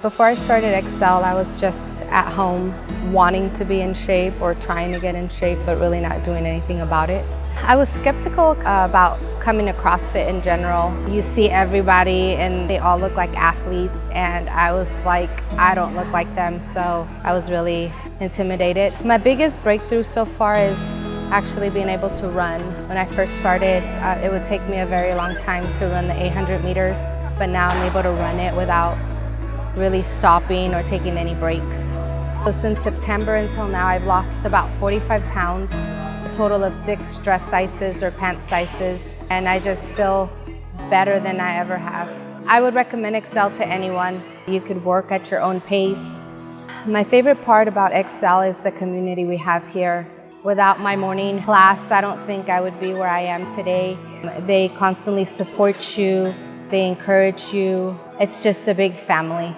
Before I started Excel, I was just at home wanting to be in shape or trying to get in shape, but really not doing anything about it. I was skeptical about coming to CrossFit in general. You see everybody and they all look like athletes, and I was like, I don't look like them, so I was really intimidated. My biggest breakthrough so far is actually being able to run. When I first started, it would take me a very long time to run the 800 meters, but now I'm able to run it without really stopping or taking any breaks. So since September until now, I've lost about 45 pounds, a total of 6 dress sizes or pant sizes, and I just feel better than I ever have. I would recommend Excel to anyone. You could work at your own pace. My favorite part about Excel is the community we have here. Without my morning class, I don't think I would be where I am today. They constantly support you, they encourage you. It's just a big family.